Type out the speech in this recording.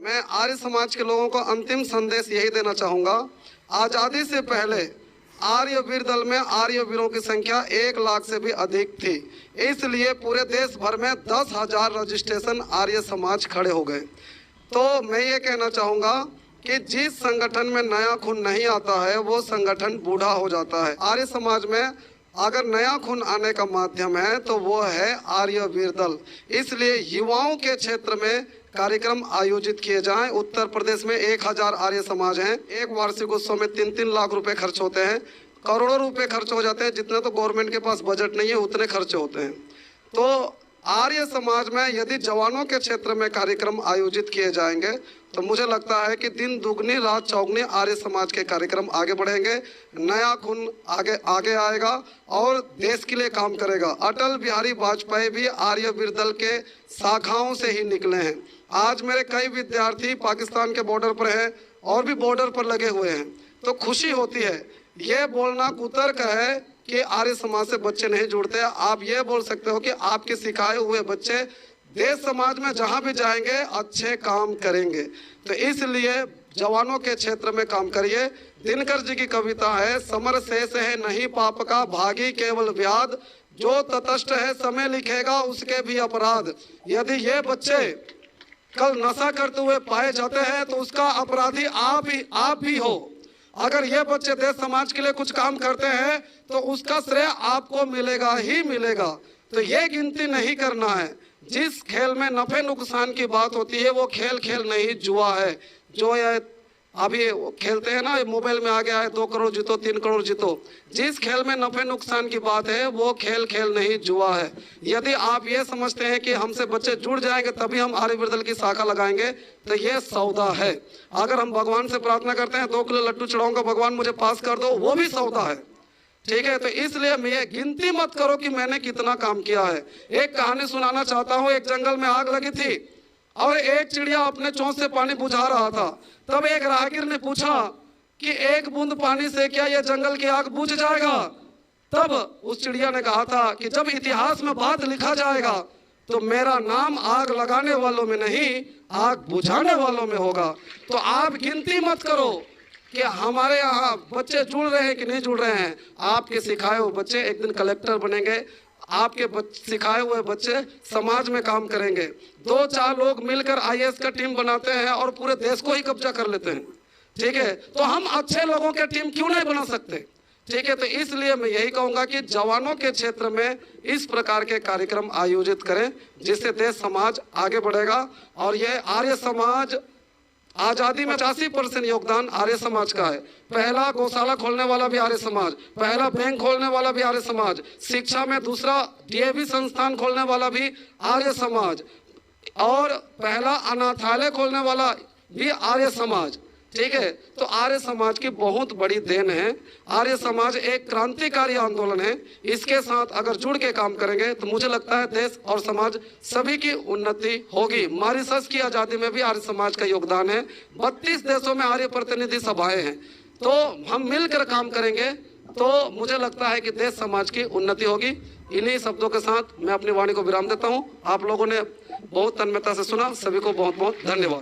मैं आर्य समाज के लोगों को अंतिम संदेश यही देना चाहूँगा। आज़ादी से पहले आर्य वीर दल में आर्य वीरों की संख्या 1 लाख से भी अधिक थी, इसलिए पूरे देश भर में 10,000 रजिस्ट्रेशन आर्य समाज खड़े हो गए। तो मैं ये कहना चाहूँगा कि जिस संगठन में नया खून नहीं आता है वो संगठन बूढ़ा हो जाता है। आर्य समाज में अगर नया खून आने का माध्यम है तो वो है आर्य वीर दल। इसलिए युवाओं के क्षेत्र में कार्यक्रम आयोजित किए जाएं। उत्तर प्रदेश में 1000 आर्य समाज हैं। एक वार्षिक उत्सव में 3-3 लाख रुपए खर्च होते हैं, करोड़ों रुपए खर्च हो जाते हैं। जितने तो गवर्नमेंट के पास बजट नहीं है उतने खर्चे होते हैं। तो आर्य समाज में यदि जवानों के क्षेत्र में कार्यक्रम आयोजित किए जाएंगे तो मुझे लगता है कि दिन दुगनी रात चौगनी आर्य समाज के कार्यक्रम आगे बढ़ेंगे, नया खून आगे आएगा और देश के लिए काम करेगा। अटल बिहारी वाजपेयी भी आर्य वीर दल के शाखाओं से ही निकले हैं। आज मेरे कई विद्यार्थी पाकिस्तान के बॉर्डर पर हैं और भी बॉर्डर पर लगे हुए हैं, तो खुशी होती है। ये बोलना कुतर्क है कि आर्य समाज से बच्चे नहीं जुड़ते। आप ये बोल सकते हो कि आपके सिखाए हुए बच्चे देश समाज में जहां भी जाएंगे अच्छे काम करेंगे। तो इसलिए जवानों के क्षेत्र में काम करिए। दिनकर जी की कविता है, समर शेष है नहीं पाप का, भागी केवल व्याध, जो तटस्थ है समय लिखेगा उसके भी अपराध। यदि ये बच्चे कल नशा करते हुए पाए जाते हैं तो उसका अपराधी आप भी हो। अगर ये बच्चे देश समाज के लिए कुछ काम करते हैं तो उसका श्रेय आपको मिलेगा ही मिलेगा। तो ये गिनती नहीं करना है। जिस खेल में नफे नुकसान की बात होती है वो खेल नहीं, जुआ है। जो ये अभी खेलते हैं ना, मोबाइल में आ गया है 2 करोड़ जीतो 3 करोड़ जीतो। जिस खेल में नफे नुकसान की बात है वो खेल नहीं, जुआ है। यदि आप ये समझते हैं कि हमसे बच्चे जुड़ जाएंगे तभी हम आर्य वीर दल की शाखा लगाएंगे तो ये सौदा है। अगर हम भगवान से प्रार्थना करते हैं 2 किलो लड्डू चढ़ाऊंगा भगवान मुझे पास कर दो, वो भी सौदा है। ठीक है, तो इसलिए मैं ये गिनती मत करो कि मैंने कितना काम किया है। एक कहानी सुनाना चाहता हूँ। एक जंगल में आग लगी थी और एक चिड़िया अपने चोंच से पानी बुझा रहा था। तब एक राहगीर ने पूछा कि 1 बूंद पानी से क्या यह जंगल की आग बुझ जाएगा? तब उस चिड़िया ने कहा था कि जब इतिहास में बात लिखा जाएगा तो मेरा नाम आग लगाने वालों में नहीं, आग बुझाने वालों में होगा। तो आप गिनती मत करो कि हमारे यहाँ बच्चे जुड़ रहे हैं कि नहीं जुड़ रहे हैं। आपके सिखाए हुए बच्चे एक दिन कलेक्टर बनेंगे, आपके सिखाए हुए बच्चे समाज में काम करेंगे। 2-4 लोग मिलकर IAS का टीम बनाते हैं और पूरे देश को ही कब्जा कर लेते हैं। ठीक है, तो हम अच्छे लोगों के टीम क्यों नहीं बना सकते? ठीक है, तो इसलिए मैं यही कहूँगा कि जवानों के क्षेत्र में इस प्रकार के कार्यक्रम आयोजित करें जिससे देश समाज आगे बढ़ेगा। और ये आर्य समाज आजादी में 85% योगदान आर्य समाज का है। पहला गौशाला खोलने वाला भी आर्य समाज, पहला बैंक खोलने वाला भी आर्य समाज, शिक्षा में दूसरा DAV संस्थान खोलने वाला भी आर्य समाज, और पहला अनाथालय खोलने वाला भी आर्य समाज। ठीक है, तो आर्य समाज की बहुत बड़ी देन है। आर्य समाज एक क्रांतिकारी आंदोलन है। इसके साथ अगर जुड़ के काम करेंगे तो मुझे लगता है देश और समाज सभी की उन्नति होगी। मॉरिशस की आज़ादी में भी आर्य समाज का योगदान है। 32 देशों में आर्य प्रतिनिधि सभाएं हैं। तो हम मिलकर काम करेंगे तो मुझे लगता है कि देश समाज की उन्नति होगी। इन्हीं शब्दों के साथ मैं अपनी वाणी को विराम देता हूँ। आप लोगों ने बहुत तन्मयता से सुना, सभी को बहुत बहुत धन्यवाद।